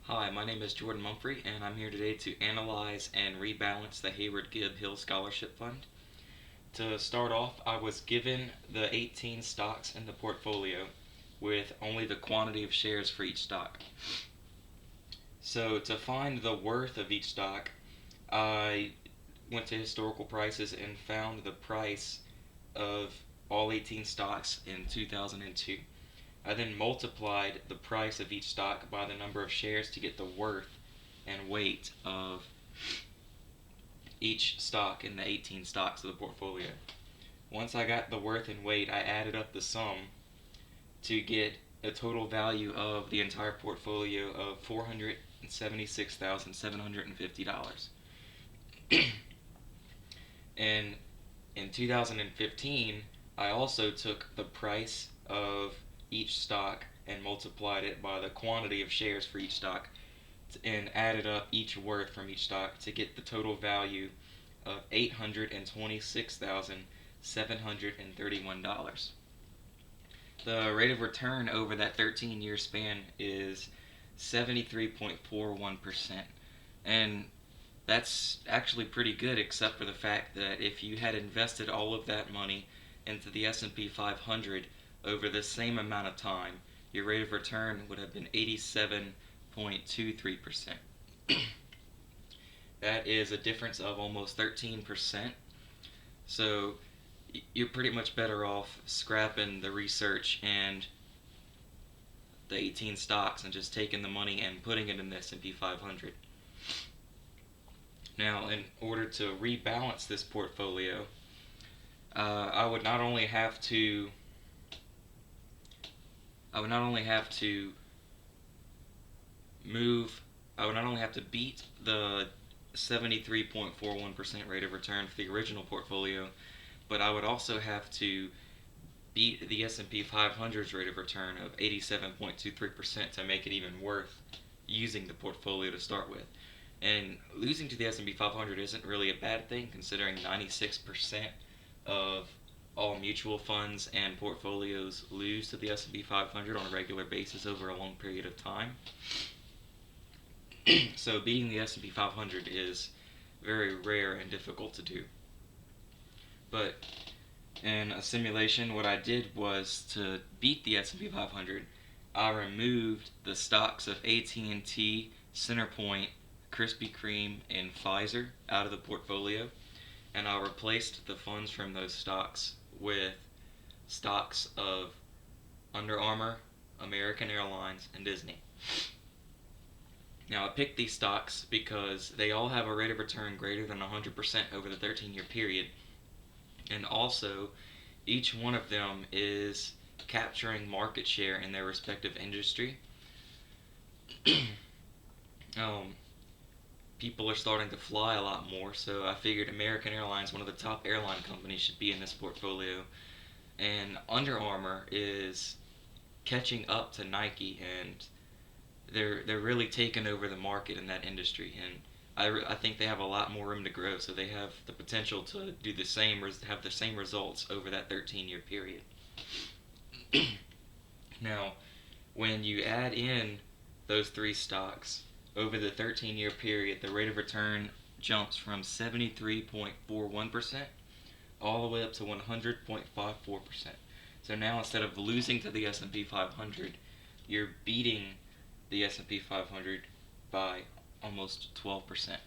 Hi, my name is Jorden Mumphrey, and I'm here today to analyze and rebalance the Hayward Gibb Hill Scholarship Fund. To start off, I was given the 18 stocks in the portfolio with only the quantity of shares for each stock. So to find the worth of each stock, I went to historical prices and found the price of all 18 stocks in 2002. I then multiplied the price of each stock by the number of shares to get the worth and weight of each stock in the 18 stocks of the portfolio. Once I got the worth and weight, I added up the sum to get a total value of the entire portfolio of $476,750. And in 2015, I also took the price of each stock and multiplied it by the quantity of shares for each stock and added up each worth from each stock to get the total value of $826,731. The rate of return over that 13-year span is 73.41%. And that's actually pretty good, except for the fact that if you had invested all of that money into the S&P 500 over the same amount of time, your rate of return would have been 87.23%. That is a difference of almost 13%. So you're pretty much better off scrapping the research and the 18 stocks and just taking the money and putting it in the S&P 500. Now, in order to rebalance this portfolio, I would not only have to beat the 73.41% rate of return for the original portfolio, but I would also have to beat the S&P 500's rate of return of 87.23% to make it even worth using the portfolio to start with. And losing to the S&P 500 isn't really a bad thing, considering 96% of all mutual funds and portfolios lose to the S&P 500 on a regular basis over a long period of time. So beating the S&P 500 is very rare and difficult to do. But in a simulation, what I did was to beat the S&P 500, I removed the stocks of AT&T, Centerpoint, Krispy Kreme, and Pfizer out of the portfolio, and I replaced the funds from those stocks with stocks of Under Armour, American Airlines, and Disney. Now, I picked these stocks because they all have a rate of return greater than 100% over the 13-year period, and also each one of them is capturing market share in their respective industry. People are starting to fly a lot more, so I figured American Airlines, one of the top airline companies, should be in this portfolio. And Under Armour is catching up to Nike, and they're really taking over the market in that industry. And I think they have a lot more room to grow, so they have the potential to do the same or have the same results over that 13-year period. Now, when you add in those three stocks, over the 13-year period, the rate of return jumps from 73.41% all the way up to 100.54%. So now instead of losing to the S&P 500, you're beating the S&P 500 by almost 12%.